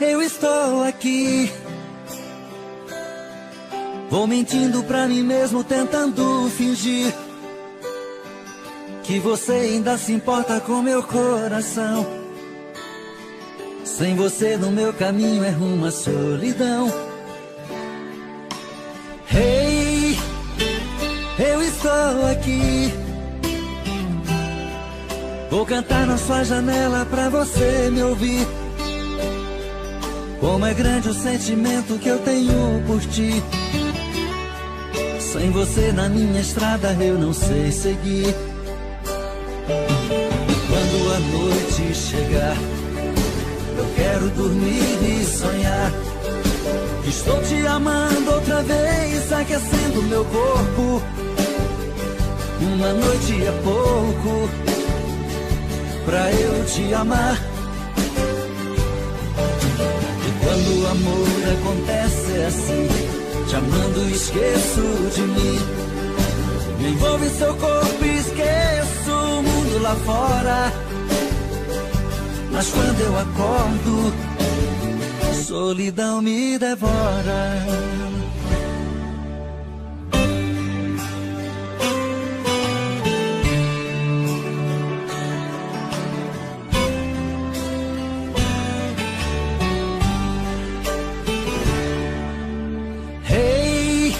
eu estou aqui. Vou mentindo pra mim mesmo, tentando fingir que você ainda se importa com meu coração. Sem você no meu caminho é rumo à solidão. Hey, eu estou aqui. Vou cantar na sua janela pra você me ouvir. Como é grande o sentimento que eu tenho por ti. Sem você na minha estrada eu não sei seguir. E quando a noite chegar, eu quero dormir e sonhar que estou te amando outra vez, aquecendo meu corpo. Uma noite é pouco pra eu te amar. E quando o amor acontece é assim, te amando esqueço de mim. Me envolve em seu corpo e esqueço o mundo lá fora. Mas quando eu acordo, solidão me devora. Hey,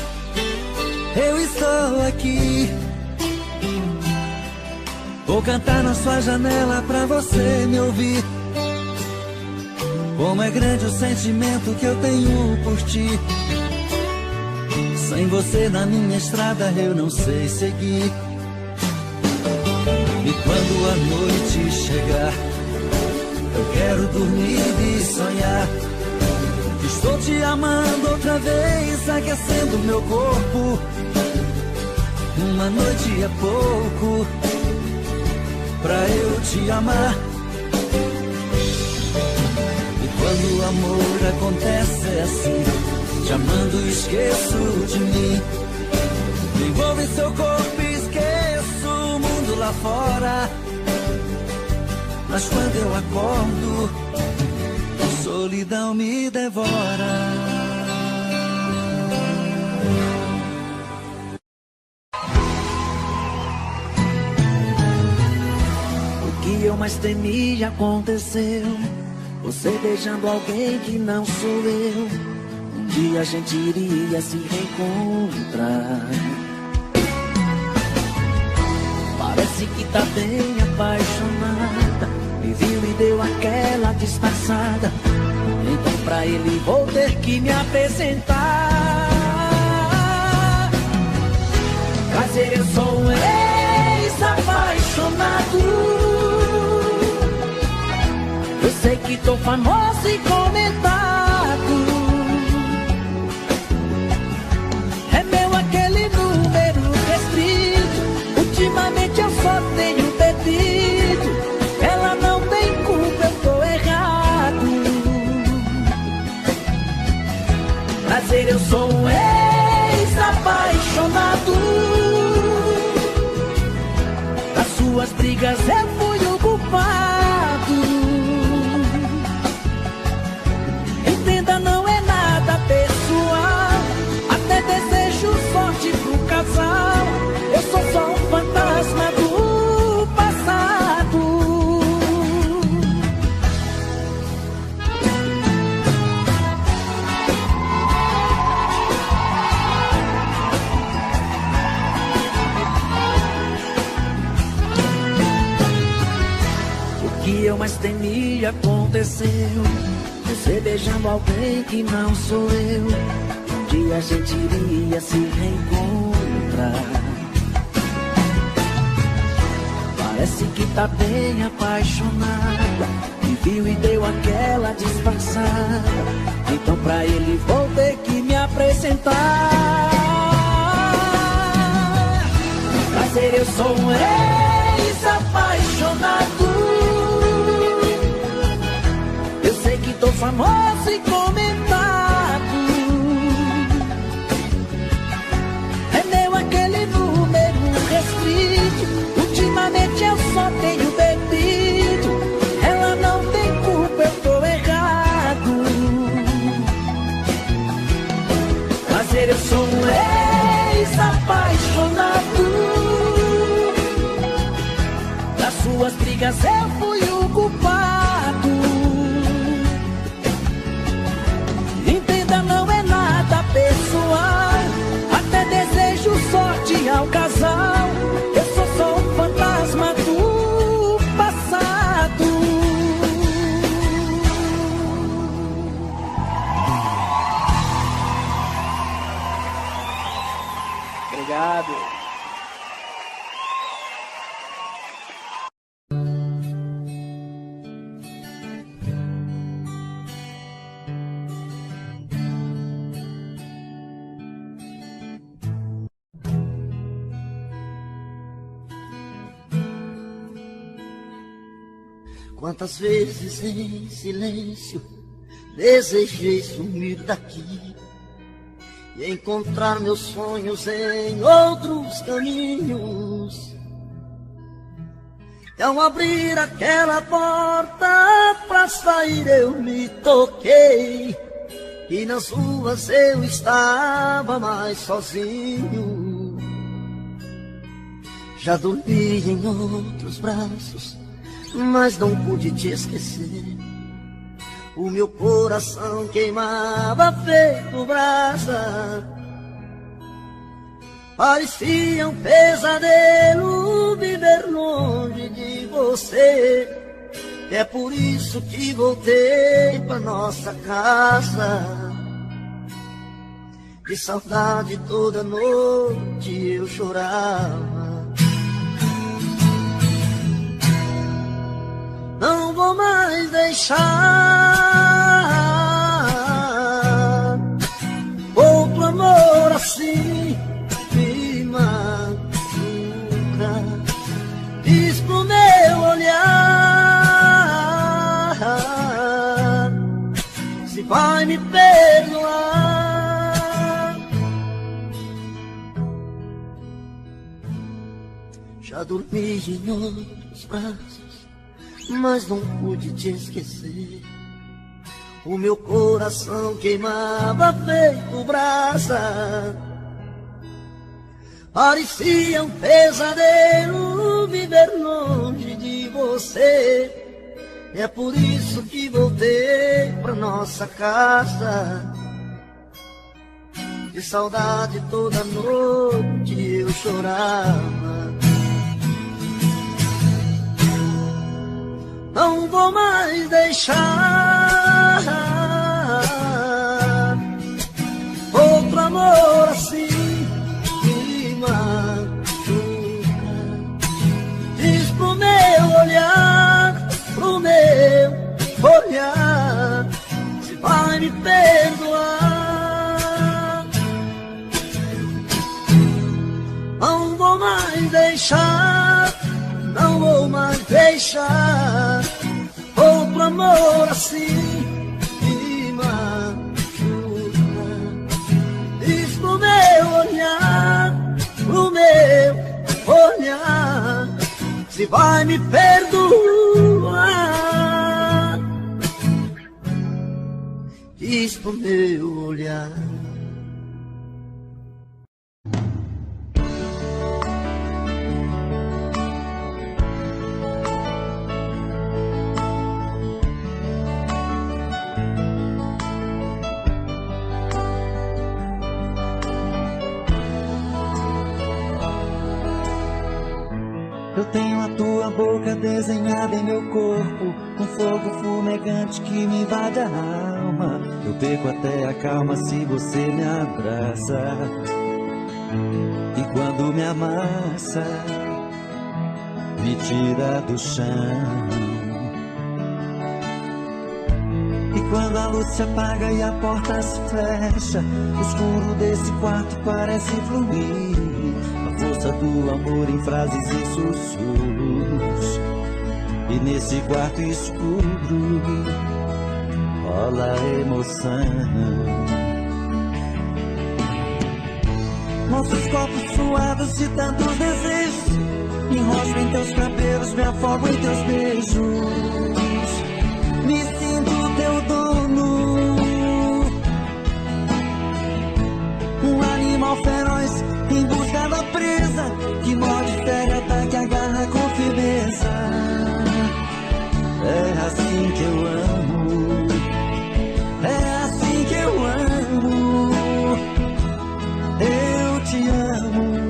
eu estou aqui. Vou cantar na sua janela pra você me ouvir. Como é grande o sentimento que eu tenho por ti. Sem você na minha estrada eu não sei seguir. E quando a noite chegar, eu quero dormir e sonhar que estou te amando outra vez, aquecendo meu corpo. Uma noite é pouco pra eu te amar. E quando o amor acontece é assim, te amando esqueço de mim. Me envolve em seu corpo e esqueço o mundo lá fora. Mas quando eu acordo, solidão me devora. Eu mais temi aconteceu. Você beijando alguém que não sou eu. Um dia a gente iria se reencontrar. Parece que tá bem apaixonada. Me viu e deu aquela disfarçada. Então pra ele vou ter que me apresentar. Prazer, eu sou um ex-apaixonado. Eu sei que tô famoso e comentado. É meu aquele número restrito. Ultimamente eu só tenho bebido. Ela não tem culpa, eu tô errado. Prazer, eu sou um ex-apaixonado. Das suas brigas eu fui o culpado. Não é nada pessoal, até desejo sorte pro casal. Eu sou só um fantasma do passado. O que eu mais temi aconteceu. Você beijando alguém que não sou eu. Um dia a gente iria se reencontrar. Parece que tá bem apaixonada. Me viu e deu aquela disfarçada. Então pra ele vou ter que me apresentar. Prazer, eu sou um ex-apaixonado. Tô famoso e comentado. É meu aquele número restrito. Ultimamente eu só tenho bebido. Ela não tem culpa, eu tô errado. Quantas vezes em silêncio desejei sumir daqui e encontrar meus sonhos em outros caminhos. E ao abrir aquela porta pra sair eu me toquei, e nas ruas eu estava mais sozinho. Já dormi em outros braços, mas não pude te esquecer. O meu coração queimava feito brasa. Parecia um pesadelo viver longe de você. É por isso que voltei pra nossa casa. De saudade toda noite eu chorava. Não vou mais deixar outro amor assim me machuca. Diz pro meu olhar se vai me perdoar. Já dormi em outros braços, mas não pude te esquecer. O meu coração queimava feito brasa. Parecia um pesadelo viver longe de você. É por isso que voltei pra nossa casa. De saudade toda noite eu chorava. Não vou mais deixar outro amor assim me machuca. Diz pro meu olhar se vai me perdoar. Não vou mais deixar, não vou mais deixar outro amor assim me machuca. Diz pro meu olhar se vai me perdoar. Diz pro meu olhar. Eu tenho a tua boca desenhada em meu corpo, com fogo fumegante que me invade a alma. Eu perco até a calma se você me abraça. E quando me amassa, me tira do chão. E quando a luz se apaga e a porta se fecha, o escuro desse quarto parece fluir. Força do amor em frases e sussurros. E nesse quarto escuro rola emoção. Nossos corpos suados de tantos desejos, me enrosco em teus cabelos, me afogo em teus beijos. Me sinto teu dono, um animal feroz em busca da presa, que morde, fere, ataque, agarra com firmeza. É assim que eu amo, é assim que eu amo, eu te amo.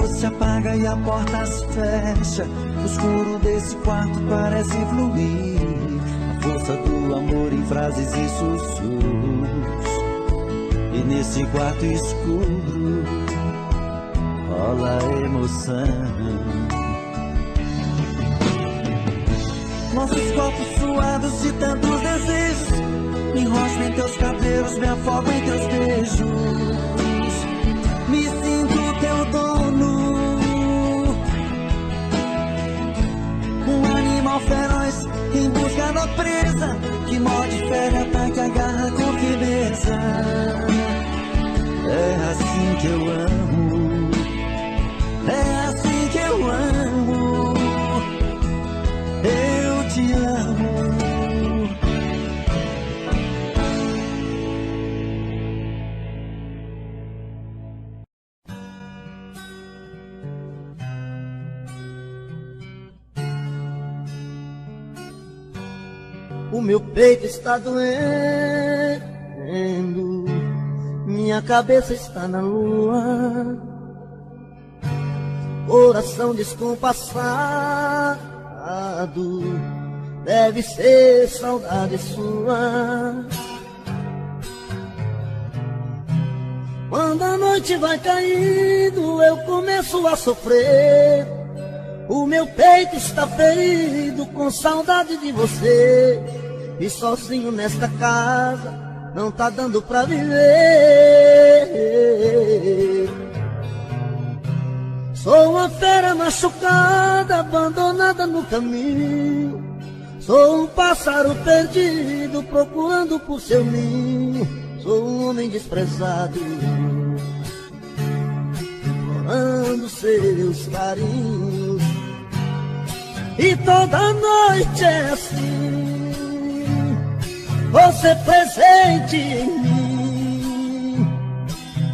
Se apaga e a porta se fecha, o escuro desse quarto parece fluir. A força do amor em frases e sussurros. E nesse quarto escuro rola emoção. Nossos corpos suados de tantos desejos, me enrosco em teus cabelos, me afogo em teus beijos. Me sinto teu dono, um animal feroz em busca da presa, que morde, fere, ataca, agarra com firmeza. É assim que eu amo, é assim que eu amo, eu te amo. O meu peito está doendo, minha cabeça está na lua, coração descompassado, deve ser saudade sua. Quando a noite vai caindo, eu começo a sofrer. O meu peito está ferido com saudade de você. E sozinho nesta casa não tá dando pra viver. Sou uma fera machucada, abandonada no caminho. Sou um pássaro perdido, procurando por seu ninho. Sou um homem desprezado, implorando seus carinhos. E toda noite é assim, você presente em mim.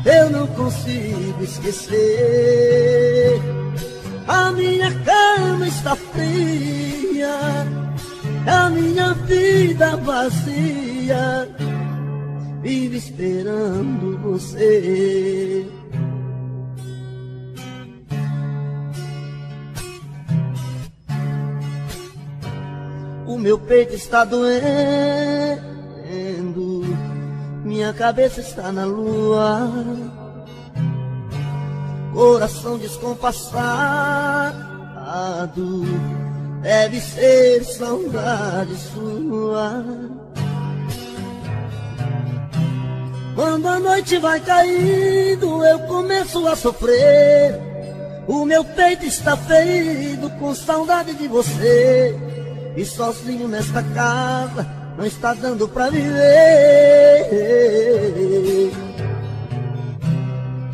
Eu não consigo esquecer. A minha cama está fria, a minha vida vazia, vive esperando você. O meu peito está doendo, minha cabeça está na lua, coração descompassado, deve ser saudade sua. Quando a noite vai caindo, eu começo a sofrer. O meu peito está ferido com saudade de você. E sozinho nesta casa não está dando pra viver.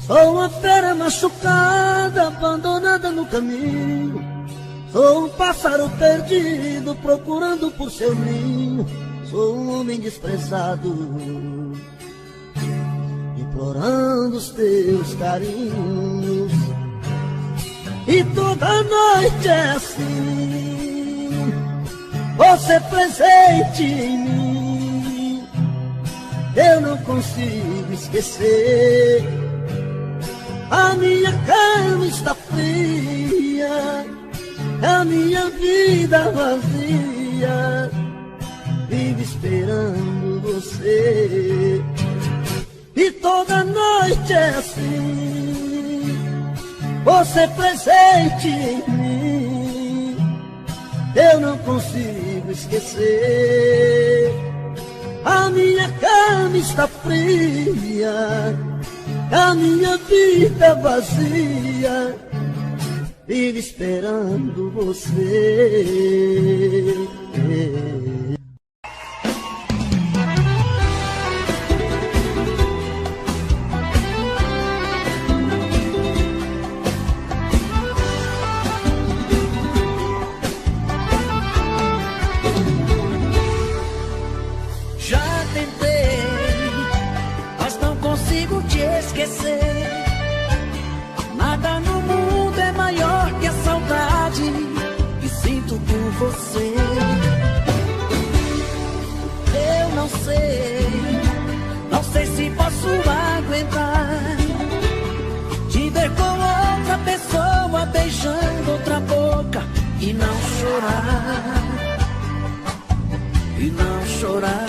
Sou uma fera machucada, abandonada no caminho. Sou um pássaro perdido, procurando por seu ninho. Sou um homem desprezado, implorando os teus carinhos. E toda noite é assim, você presente em mim. Eu não consigo esquecer. A minha cama está fria, a minha vida vazia, vive esperando você. E toda noite é assim, você presente em mim. Eu não consigo esquecer. A minha cama está fria, a minha vida vazia, vive esperando você. Nada no mundo é maior que a saudade que sinto por você. Eu não sei se posso aguentar te ver com outra pessoa beijando outra boca e não chorar, e não chorar.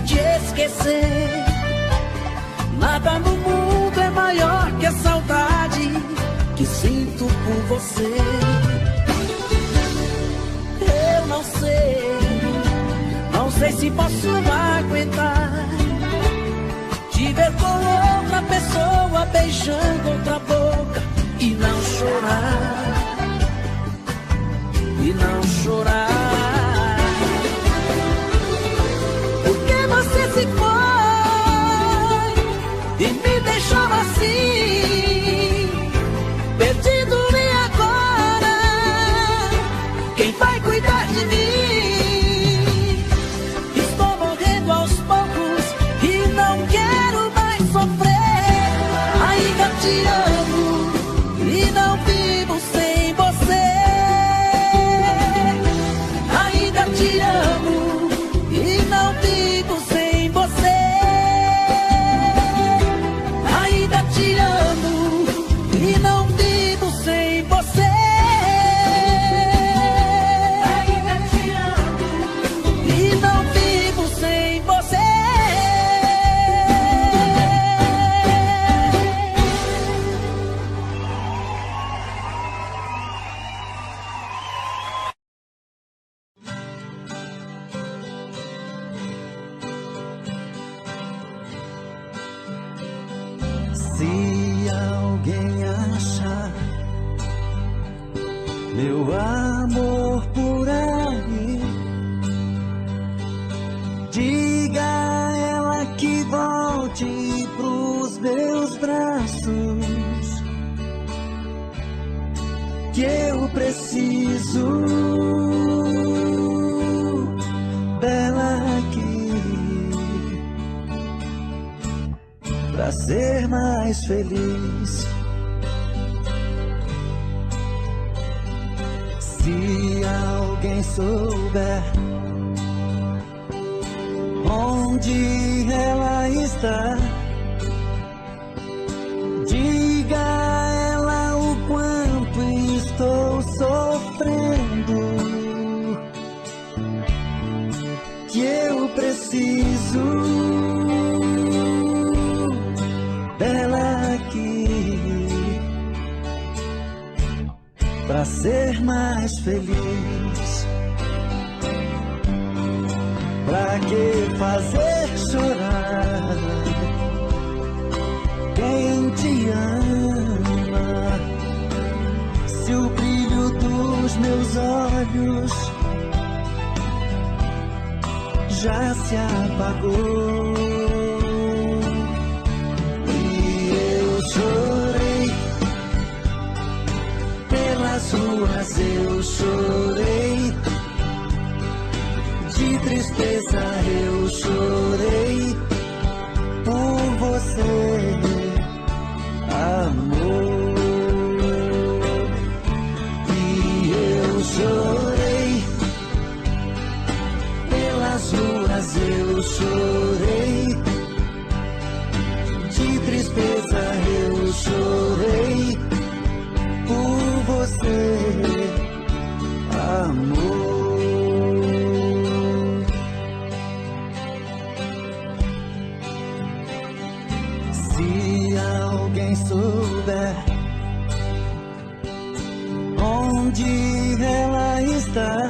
te esquecer. Nada no mundo é maior que a saudade que sinto por você. Eu não sei se posso aguentar te ver com outra pessoa beijando outra boca e não chorar, e não chorar. Porque você se foi e me deixou assim, perdido, e agora quem vai cuidar de mim? Estou morrendo aos poucos e não quero mais sofrer. Ainda te amo e não vivo sem você. Ainda te amo e não vivo sem você. Ainda te amo e não vivo sem você. Ainda te amo e não vivo sem você. Se alguém achar meu amor por aí, diga a ela que volte pros meus braços, que eu preciso dela aqui pra ser mais feliz. Se alguém souber onde ela está, diga a ela o quanto estou sofrendo, que eu preciso dela aqui pra ser mais feliz. Pra que fazer chorar quem te ama, se o brilho dos meus olhos já se apagou? Pelas ruas eu chorei, de tristeza eu chorei por você, amor. E eu chorei, pelas ruas eu chorei, de tristeza eu chorei por você, amor. Se alguém souber onde ela está,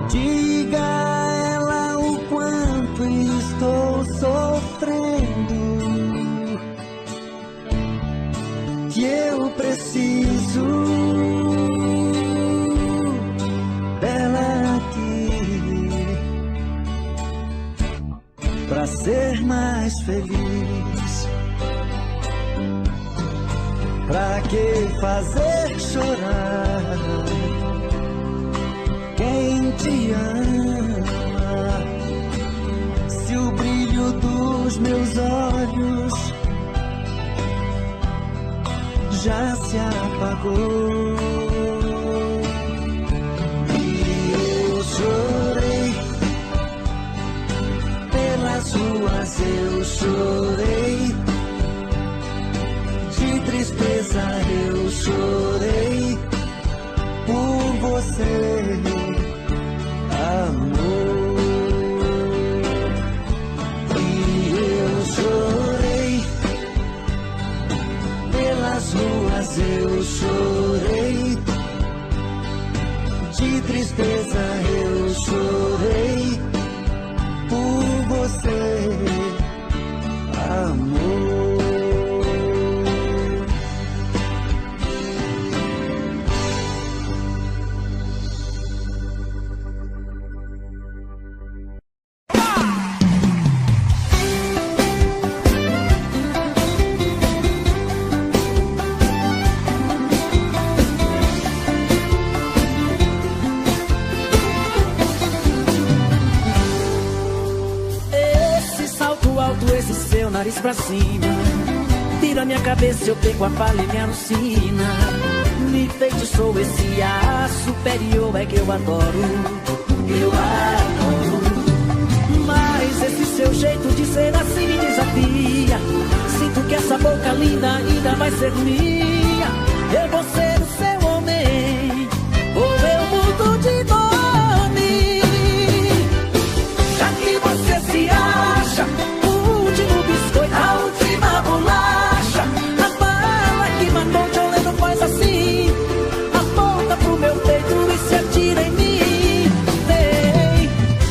diga a ela o quanto estou sofrendo, que eu preciso dela aqui pra ser mais feliz. Pra que fazer chorar quem te ama, se o brilho dos meus olhos já se apagou? E eu chorei, pelas ruas eu chorei, de tristeza eu chorei por você, amor. nariz pra cima. Tira minha cabeça, eu pego a palha e me alucina. Me feitiçou esse ar superior, é que eu adoro. Eu adoro. Mas esse seu jeito de ser assim me desafia. Sinto que essa boca linda ainda vai ser minha. Eu vou ser o seu homem, ou eu mudo de nome. Já que você se acha o último biscoito, a última bolacha, a bala que matou John Lennon, faz assim. Aponta pro meu peito e se atira em mim. Vem.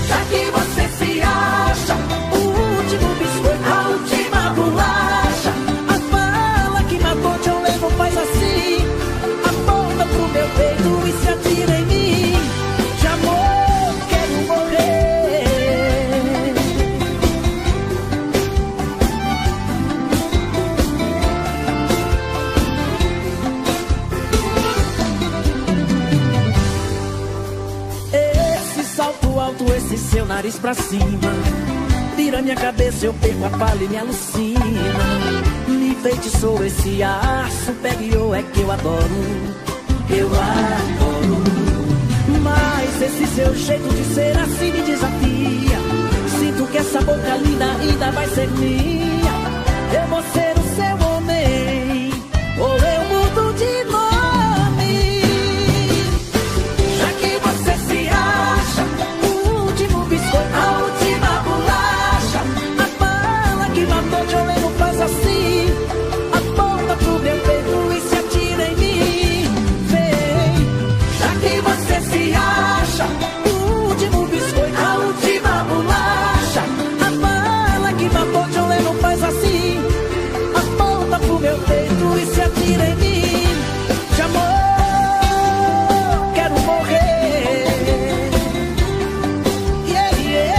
Já que você se acha o último biscoito, a última bolacha, a bala que matou John Lennon, faz assim. Aponta pro meu peito e se atira em mim. De amor quero morrer. Esse salto alto, esse seu nariz pra cima. Tira minha cabeça, eu perco a palha e me alucina. Me feitiçou esse ar superior, é que eu adoro. Eu adoro. Mas esse seu jeito de ser assim me desafia. Sinto que essa boca linda ainda vai ser minha. Eu vou ser o seu homem, ou eu mudo de nome. Já que você se acha o último biscoito, a última bolacha, a bala que matou John Lennon, faz assim. Aponta pro meu peito e se atira em mim. Vem. Já que você se acha o último biscoito, a última bolacha, a bala que matou John Lennon, faz assim. Aponta pro meu peito e se atira em mim. De amor quero morrer. Yeah, yeah.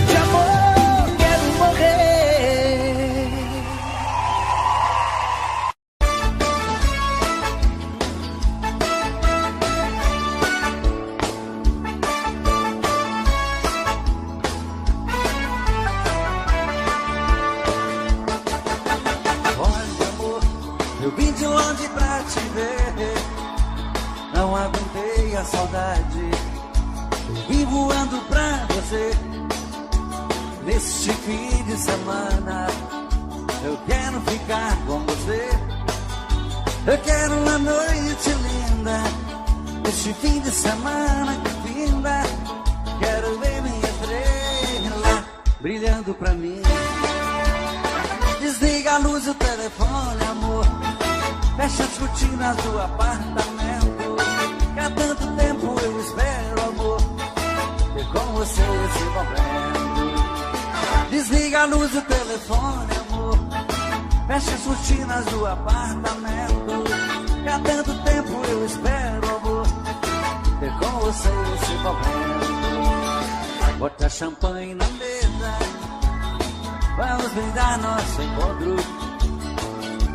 De amor quero morrer. Olha, amor, eu vim de longe pra te ver. Não aguentei a saudade. Eu vim voando pra você. Neste fim de semana eu quero ficar com você. Eu quero uma noite linda. Este fim de semana que finda. Quero ver minha estrela brilhando pra mim. Desliga a luz do telefone, amor. Fecha as cortinas do apartamento. Que há tanto tempo eu espero, amor, ter com você esse momento. Desliga a luz do telefone, amor. Fecha as cortinas do apartamento. Que há tanto tempo eu espero, amor, ter com você esse momento. Bota champanhe na mesa. Vamos brindar nosso encontro.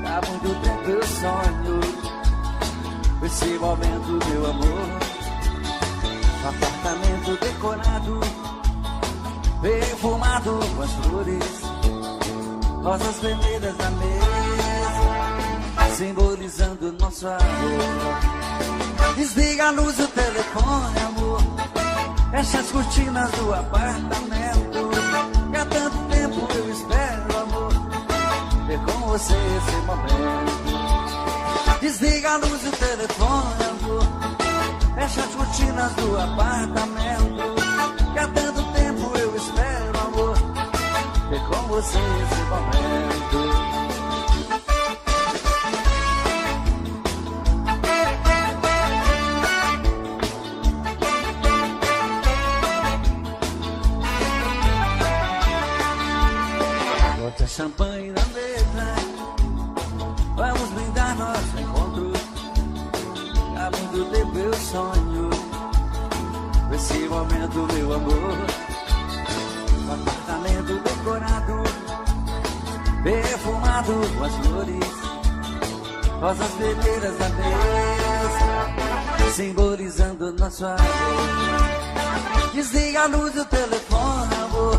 Há muito tempo eu sonho esse momento, meu amor. Um apartamento decorado, perfumado com as flores, rosas vermelhas na mesa, simbolizando nosso amor. Desliga a luz do telefone, amor. Fecha as cortinas do apartamento. Que há tanto tempo eu espero, amor, ter com você esse momento. Desliga a luz do telefone, amor. Fecha as cortinas do apartamento. Que há tanto tempo eu espero, amor, ter com você esse momento. Bota champanhe na mesa. Vamos brindar nosso encontro. Há muito tempo eu sonho esse momento, meu amor. Um apartamento decorado, perfumado com as flores, rosas vermelhas na mesa, simbolizando nosso amor. Desliga a luz do telefone, amor.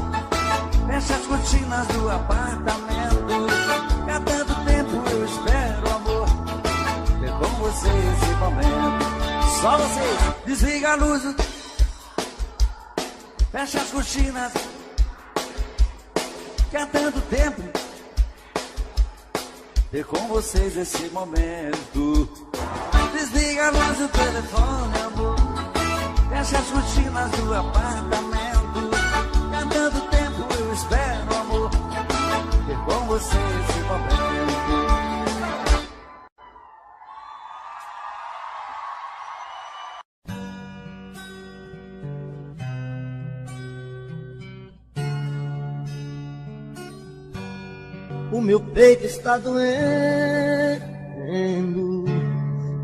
Fecha as cortinas do apartamento. Há tanto tempo eu espero, amor, ter com você esse momento. Só você. Desliga a luz do... Fecha as cortinas. Que há tanto tempo ter com vocês esse momento. Desliga a luz do telefone, amor. Fecha as cortinas do apartamento. Há tanto tempo eu espero, amor, ter com você esse momento. O meu peito está doendo,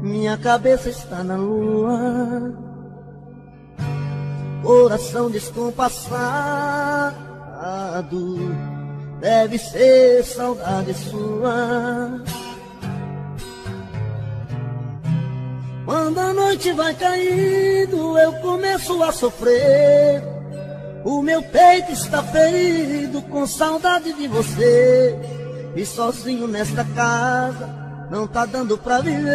minha cabeça está na lua, coração descompassado, deve ser saudade sua. Quando a noite vai caindo, eu começo a sofrer. O meu peito está ferido com saudade de você. E sozinho nesta casa não tá dando pra viver.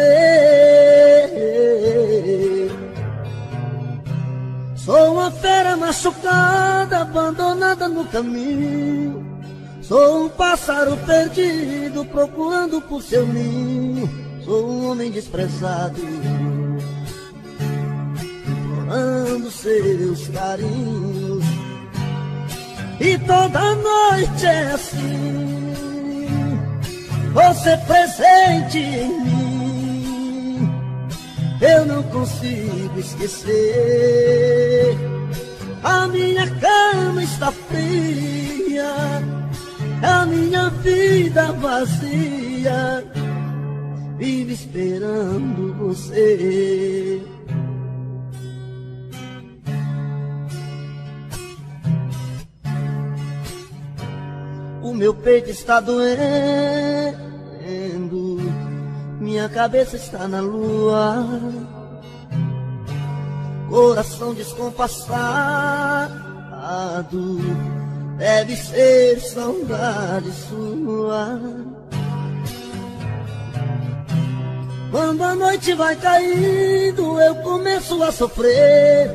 Sou uma fera machucada, abandonada no caminho. Sou um pássaro perdido, procurando por seu ninho. Sou um homem desprezado, implorando seus carinhos. E toda noite é assim, você presente em mim. Eu não consigo esquecer. A minha cama está fria, a minha vida vazia, vive esperando você. O meu peito está doendo, minha cabeça está na lua, coração descompassado, deve ser saudade sua. Quando a noite vai caindo, eu começo a sofrer.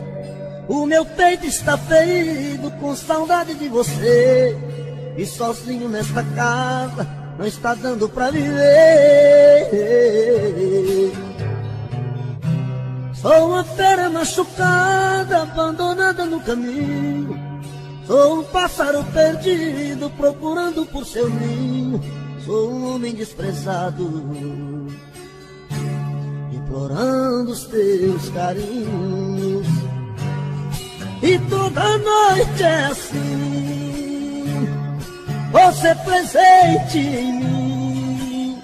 O meu peito está ferido com saudade de você. E sozinho nesta casa não está dando pra viver. Sou uma fera machucada, abandonada no caminho. Sou um pássaro perdido, procurando por seu ninho. Sou um homem desprezado, implorando os teus carinhos. E toda noite é assim, você presente em mim.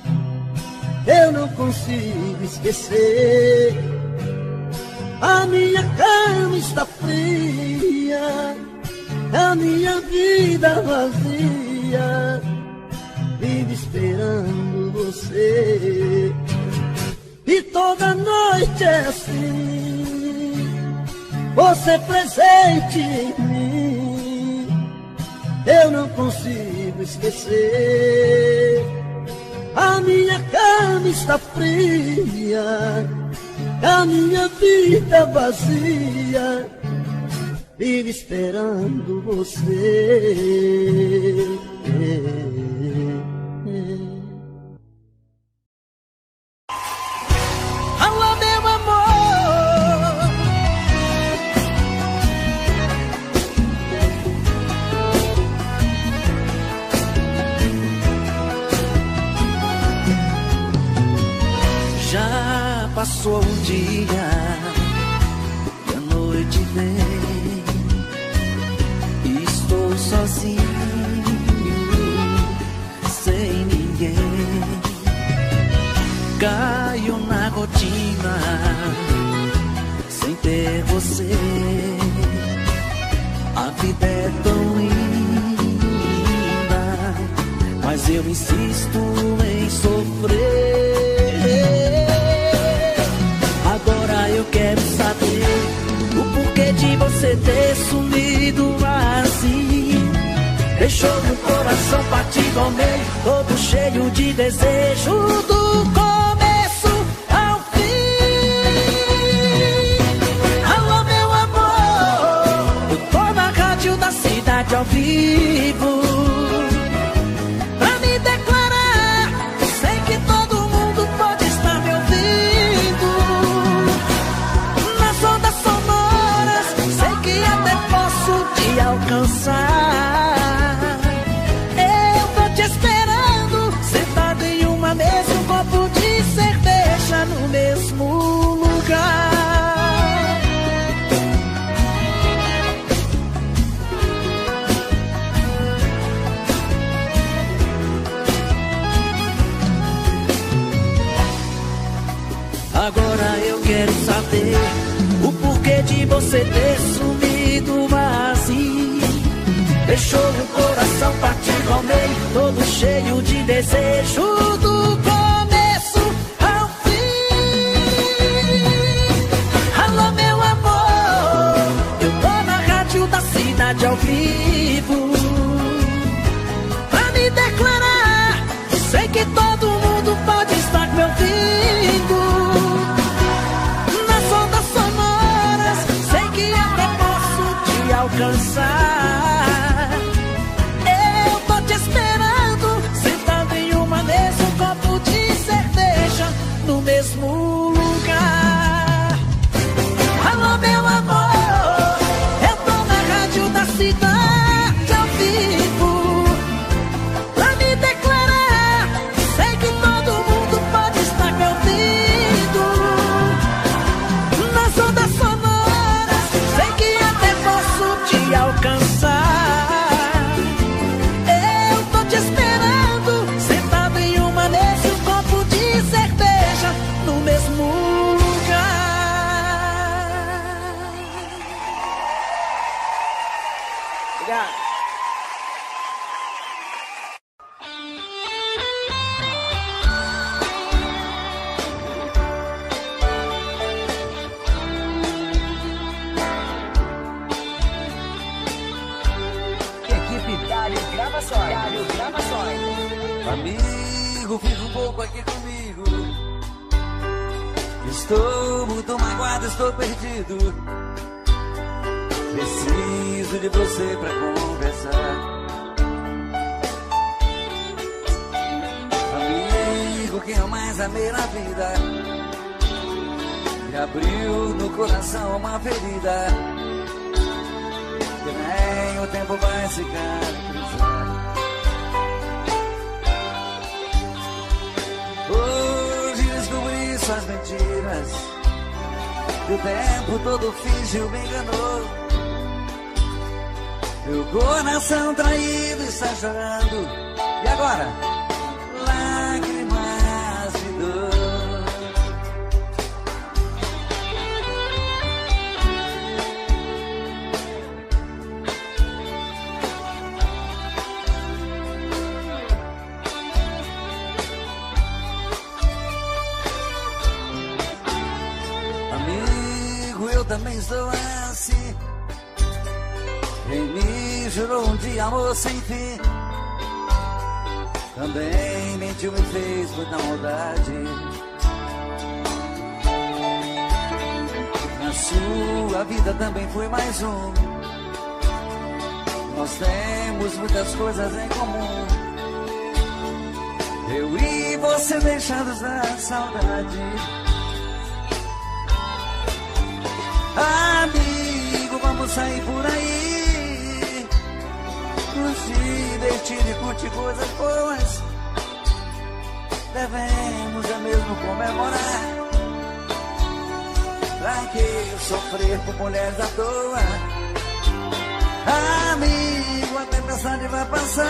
Eu não consigo esquecer. A minha cama está fria, a minha vida vazia, vive esperando você. E toda noite é assim, você presente em mim. Eu não consigo esquecer. A minha cama está fria, a minha vida vazia, vive esperando você. Alô, meu amor. Já passou um dia e a noite vem, estou sozinho, sem ninguém. Caio na rotina, sem ter você. A vida é tão linda, mas eu insisto em sofrer. Agora eu quero saber o porquê de você ter deixou meu coração partido ao meio, todo cheio de desejo do começo ao fim. Alô, meu amor, eu tô na rádio da cidade ao vivo pra me declarar. Sei que todo mundo pode estar me ouvindo nas ondas sonoras, sei que até posso te alcançar. Eu tô te esperando, sentado em uma mesa, um copo de cerveja no mesmo lugar. Agora eu quero saber o porquê de você ter sumido assim. Deixou o coração partido ao meio, todo cheio de desejo do começo ao fim. Alô, meu amor, eu tô na rádio da cidade ao vivo pra me declarar. Sei que todo mundo pode estar me ouvindo nas ondas sonoras, sei que até posso te alcançar. Eu tô te esperando, sentado em uma mesa, um copo de cerveja no mesmo lugar. Alô, meu amor, eu tô na rádio da cidade ao vivo pra me declarar. Sei que todo mundo pode estar me ouvindo nas ondas sonoras, sei que até posso te alcançar. Eu tô te esperando, sentado em uma mesa, um copo de cerveja no mesmo lugar. Obrigado. Equipe Dário Gravações. Amigo, fica um pouco aqui comigo. Estou muito magoado, estou perdido. Preciso de você pra conversar. Amigo, quem eu mais amei na vida, me abriu no coração uma ferida que nem o tempo vai cicatrizar. Hoje descobri suas mentiras, que o tempo todo fingiu, me enganou. Meu coração traído está chorando, e agora? Lágrimas de dor. Amigo, eu também estou assim. Quem me jurou um dia amor sem fim, também mentiu, me fez muita maldade. Na sua vida também fui mais um. Nós temos muitas coisas em comum. Eu e você deixados da saudade. Amigo, vamos sair por aí, nos divertir e curtir coisas boas. Devemos é mesmo comemorar. Pra que sofrer por mulheres à toa? Amigo, a tempestade vai passar,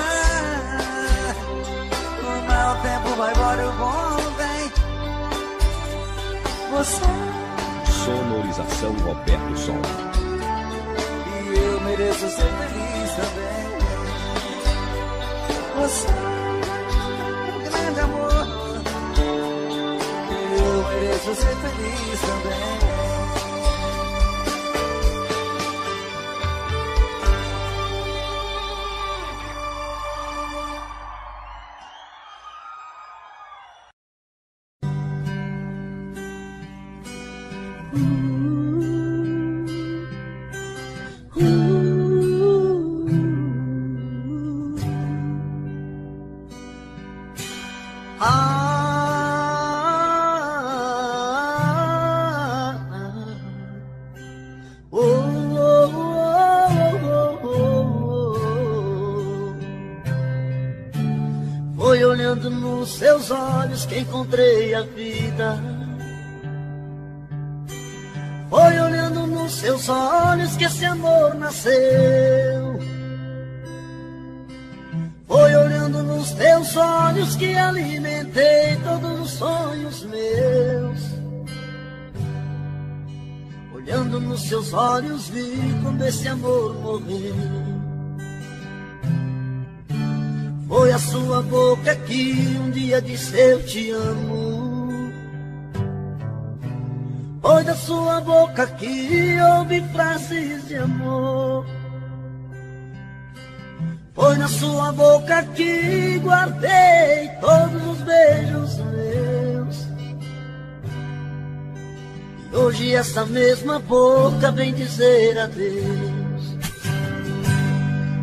o mau tempo vai embora e o bom vem. Você Sonorização Roberto Som. e eu mereço ser feliz também. Você é um grande amor, e eu mereço ser feliz também. Foi olhando nos seus olhos que encontrei a vida. Foi olhando nos seus olhos que esse amor nasceu. Foi olhando nos teus olhos que alimentei todos os sonhos meus. Olhando nos seus olhos vi como esse amor morreu. Foi a sua boca que um dia disse eu te amo. Foi da sua boca que ouvi frases de amor. Foi na sua boca que guardei todos os beijos meus. E hoje essa mesma boca vem dizer adeus.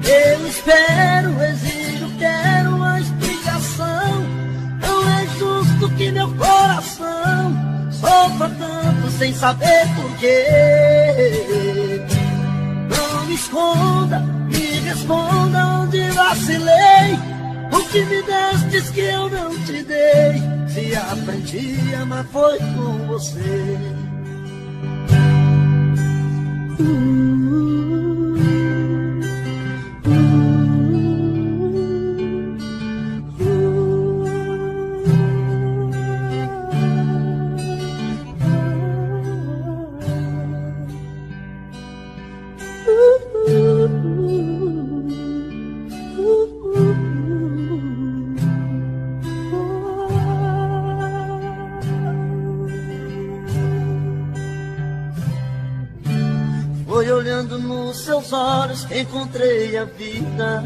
Eu espero, exijo, quero uma explicação. Não é justo que meu coração sofra tanto sem saber porquê. Não me esconda, me responda onde vacilei. O que me destes que eu não te dei. Se aprendi a amar foi com você. Foi olhando nos seus olhos que encontrei a vida.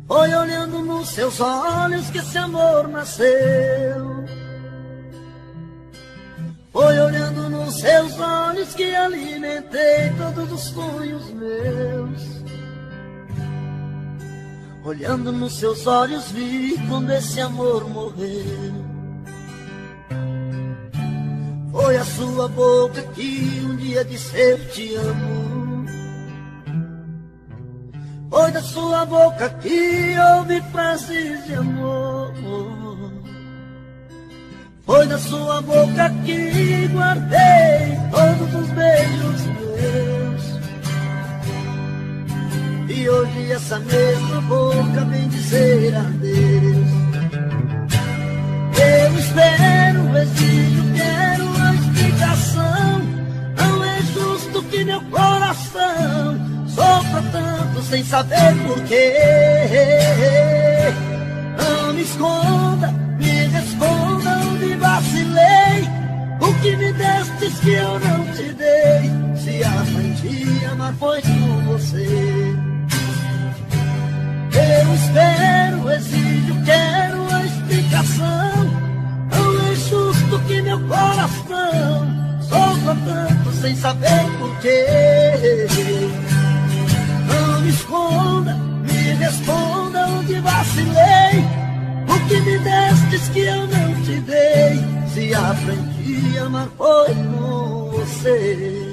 Foi olhando nos seus olhos que esse amor nasceu. Foi olhando nos seus olhos que alimentei todos os sonhos meus. Olhando nos seus olhos vi quando esse amor morreu. Foi a sua boca que um dia disse eu te amo. Foi da sua boca que ouvi frases de amor. Foi da sua boca que guardei todos os beijos meus. E hoje essa mesma boca vem dizer adeus. Eu espero, exijo, quero uma explicação. Não é justo que meu coração sofra tanto sem saber porquê. Não me esconda, me responda onde vacilei. O que me destes que eu não te dei. Se aprendi a amar foi com você. Eu espero, exijo, quero uma explicação. Não é justo que meu coração sofra tanto sem saber porquê. Não me esconda, me responda onde vacilei. O que me destes que eu não te dei. Se aprendi a amar foi com você.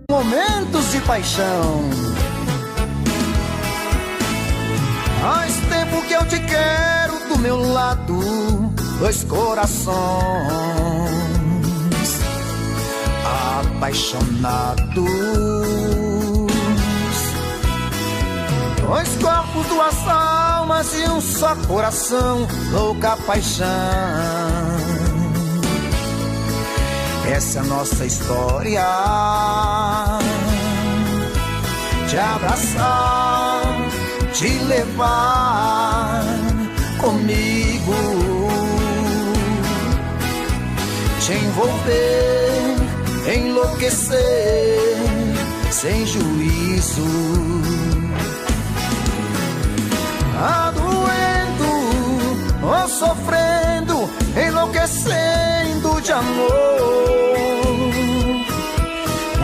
Momentos de paixão. Faz tempo que eu te quero do meu lado, dois corações apaixonados, dois corpos, duas almas e um só coração, louca paixão. Essa é a nossa história, te abraçar, te levar comigo. te envolver, enlouquecer, sem juízo. Adoendo ou sofrendo, enlouquecendo de amor.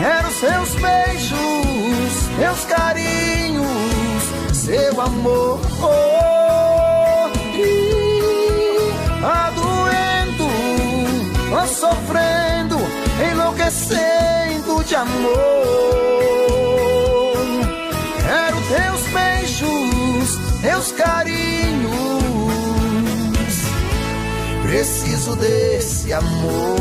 Quero seus beijos, seus carinhos, seu amor. Adoendo ou sofrendo, enlouquecendo de amor. Quero teus beijos, teus carinhos, preciso desse amor.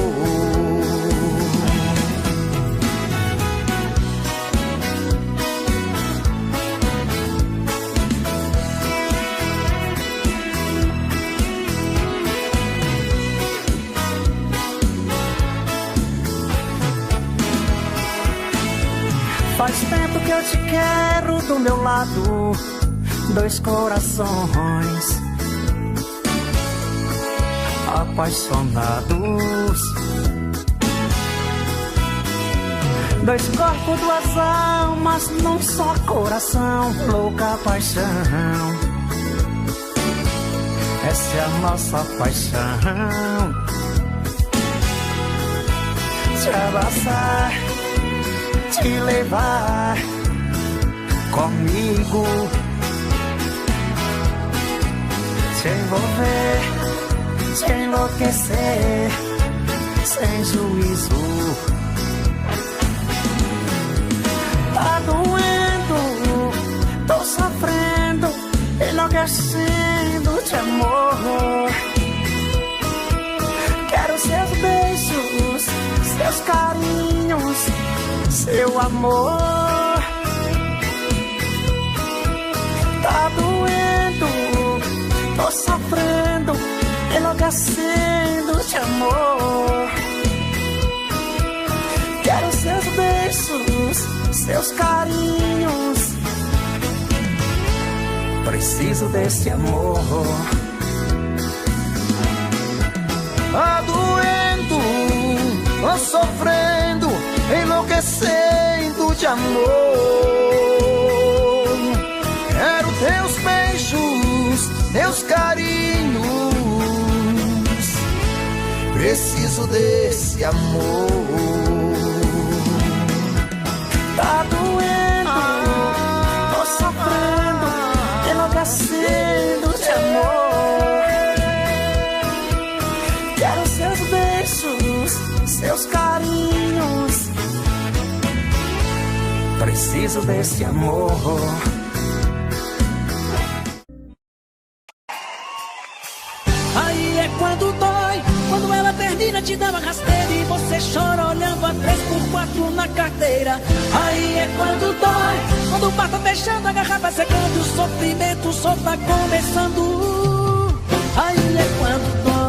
Faz tempo que eu te quero do meu lado, dois corações apaixonados, dois corpos, duas almas num só coração, louca paixão. Essa é a nossa paixão. Te abraçar, te levar comigo, te envolver, te enlouquecer, sem juízo. Tá doendo, tô sofrendo, enlouquecendo de amor. Quero seus beijos, seus carinhos, seu amor. Tá doendo, tô sofrendo, enlouquecendo de amor. Quero seus beijos, seus carinhos, preciso desse amor. Adoendo ou sofrendo, enlouquecendo de amor. Quero teus beijos, teus carinhos, preciso desse amor. Tá doendo, tô sofrendo, enlouquecendo de amor. Quero seus beijos, seus carinhos, preciso desse amor. Aí é quando dói, quando ela termina te dá uma rasteira e você chora olhando a 3x4 na carteira. Aí é quando dói, quando o bar tá fechando, a garrafa secando, o sofrimento só tá começando. Aí é quando dói.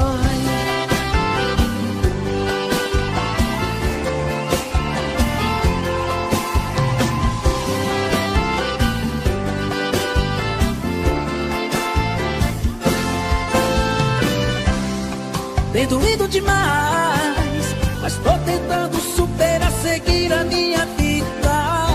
Tem doído demais, mas tô tentando superar, seguir a minha vida.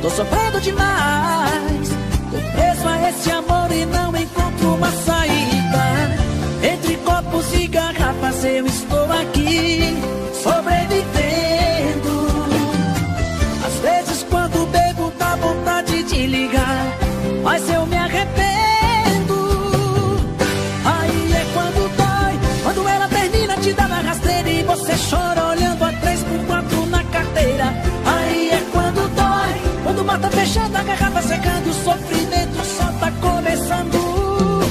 Tô sofrendo demais, tô preso a esse amor e não encontro uma saída. Entre copos e garrafas eu estou aqui, sobrevivendo. Às vezes quando bebo dá vontade de ligar, mas eu me arrependo. Te dá na rasteira e você chora olhando a 3x4 na carteira. Aí é quando dói, quando o mar tá fechando, a garrafa secando, o sofrimento só tá começando.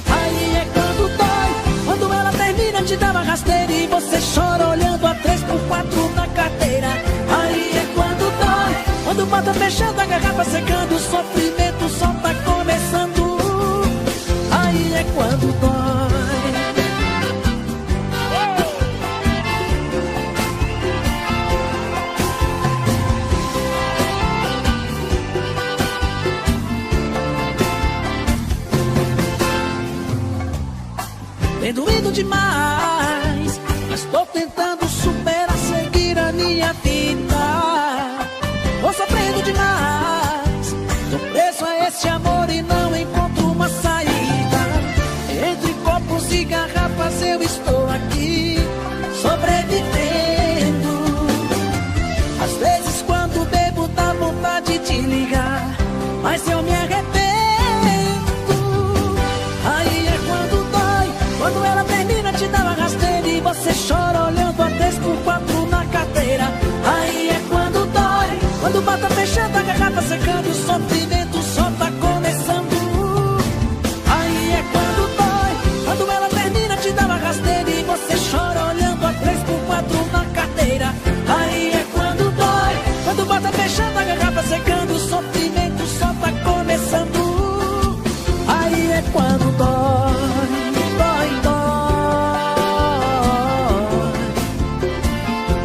Aí é quando dói, quando ela termina te dá na rasteira e você chora olhando a 3x4 na carteira. Aí é quando dói, quando o mar tá fechando, a garrafa secando, o sofrimento só tá começando. Aí é quando dói. Tem doído demais, mas tô tentando superar, seguir a minha vida. Tô sofrendo demais, tô preso a esse amor e não encontro uma saída. Entre copos e garrafas eu estou aqui, sobrevivendo. Às vezes quando bebo dá vontade de ligar, mas eu me arrependo. Aí é quando dói, quando ela termina te dá uma rasteira e você chora olhando a 3x4 na carteira. Aí é quando dói, quando bata fechando a garrafa secando, o sofrimento só tá começando. Aí é quando dói, quando ela termina te dá uma rasteira e você chora olhando a 3x4 na carteira. Aí é quando dói, quando bata fechando a garrafa secando, o sofrimento só tá começando. Aí é quando dói, dói, dói.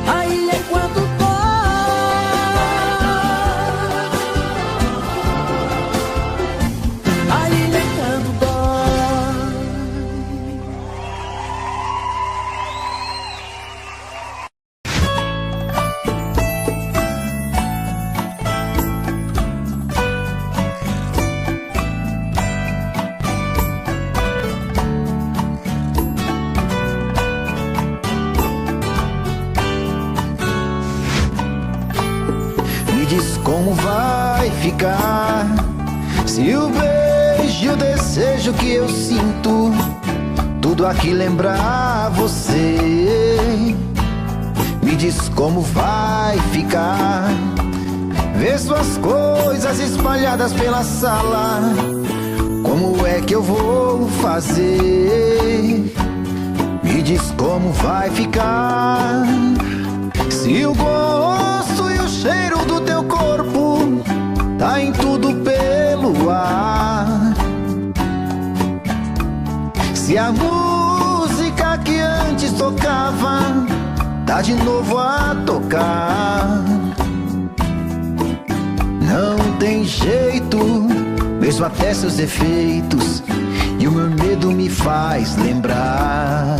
Aí é quando dói. Aí é quando dói. Me diz como vai ficar se o beijo e o desejo que eu sinto tudo aqui lembrar você. Me diz como vai ficar ver suas coisas espalhadas pela sala. Como é que eu vou fazer? Me diz como vai ficar se o gosto e o cheiro do teu corpo tá em tudo pelo ar. Se a música que antes tocava tá de novo a tocar. Não tem jeito, mesmo até seus defeitos, e o meu medo me faz lembrar.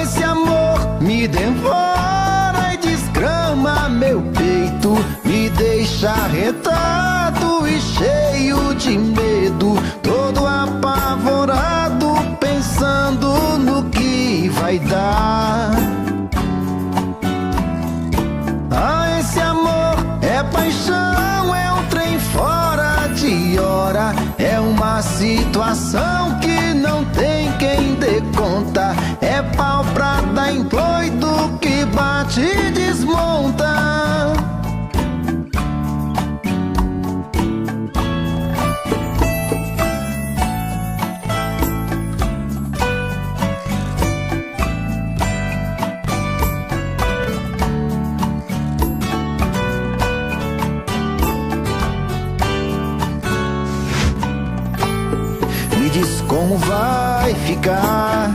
Esse amor me devora e desgrama meu peito, me deixa arretado e cheio de medo, todo apavorado, pensando no que vai dar. Esse amor é paixão, é um trem fora de hora, é uma situação que não tem quem dê conta, é pau pra dar em doido que bate e desmonta. Me diz como vai ficar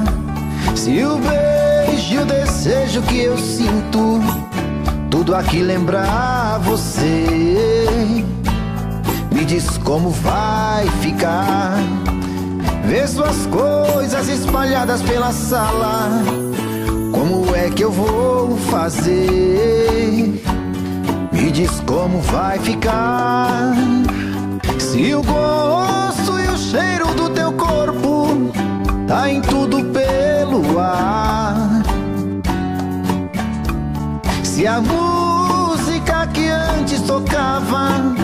se o beijo e o desejo que eu sinto tudo aqui lembrar você. Me diz como vai ficar ver suas coisas espalhadas pela sala. Como é que eu vou fazer? Me diz como vai ficar se o gosto e o cheiro do teu corpo tá em tudo pelo ar. Se a música que antes tocava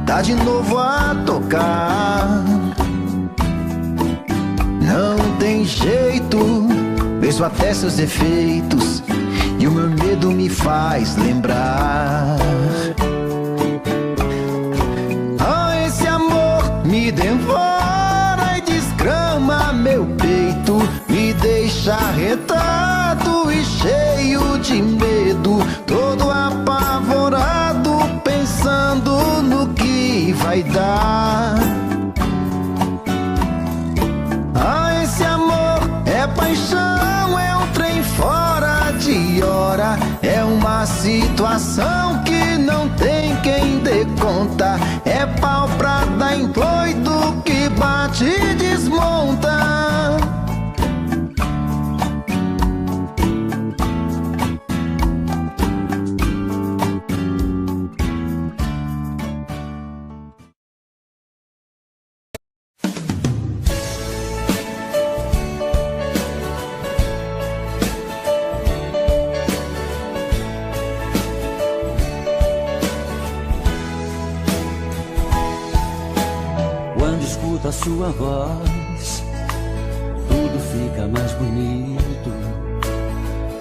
tá de novo a tocar. Não tem jeito, mesmo até seus defeitos, e o meu medo me faz lembrar. Esse amor me devora e desgrama meu peito, me deixa arretado e cheio de medo, todo apavorado, pensando no que vai dar. Esse amor é paixão, é um trem fora de hora, é uma situação que não tem quem dê conta, é pau pra dar em doido que bate e desmonta. sua voz, tudo fica mais bonito.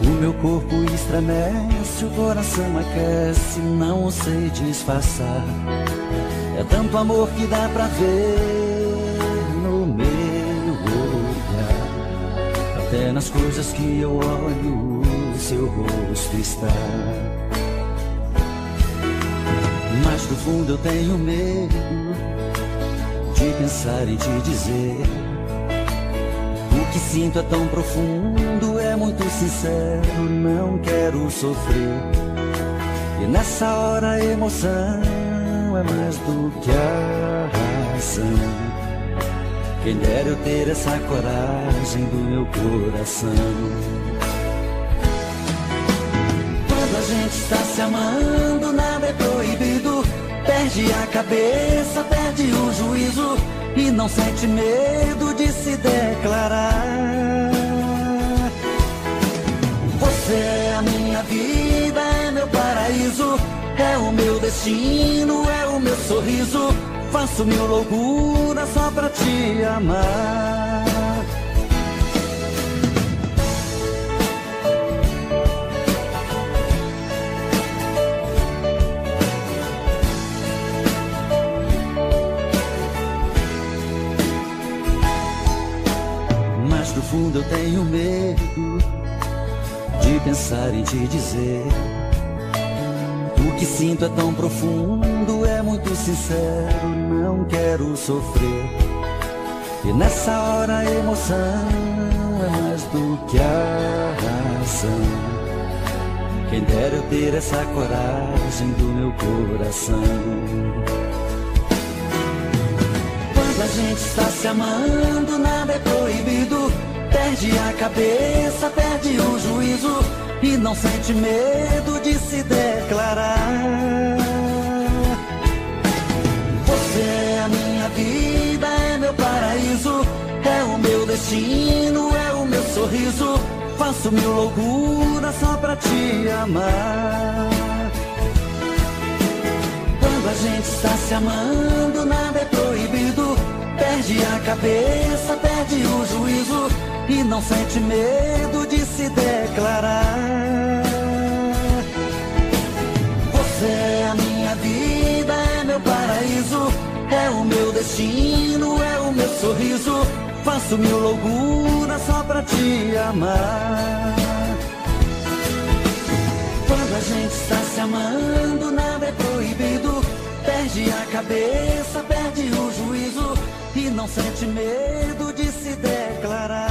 O meu corpo estremece, o coração aquece, não sei disfarçar. É tanto amor que dá pra ver no meu olhar. Até nas coisas que eu olho, seu rosto está. Mas no fundo eu tenho medo de pensar em te dizer. O que sinto é tão profundo, é muito sincero, não quero sofrer. E nessa hora a emoção é mais do que a razão. Quem dera eu ter essa coragem do meu coração. Quando a gente está se amando, nada é proibido. Perde a cabeça, perde o juízo e não sente medo de se declarar. Você é a minha vida, é meu paraíso, é o meu destino, é o meu sorriso. Faço mil loucuras só pra te amar. Mas no fundo eu tenho medo de pensar em te dizer. O que sinto é tão profundo, é muito sincero, não quero sofrer. E nessa hora a emoção é mais do que a razão. Quem dera eu ter essa coragem do meu coração. Quando a gente está se amando, nada é proibido. Perde a cabeça, perde o juízo e não sente medo de se declarar. Você é a minha vida, é meu paraíso, é o meu destino, é o meu sorriso. Faço mil loucuras só pra te amar. Quando a gente está se amando, nada é proibido. Perde a cabeça, perde o juízo e não sente medo de se declarar. Você é a minha vida, é meu paraíso, é o meu destino, é o meu sorriso. Faço mil loucuras só pra te amar. Quando a gente está se amando, nada é proibido. Perde a cabeça, perde o juízo e não sente medo de se declarar.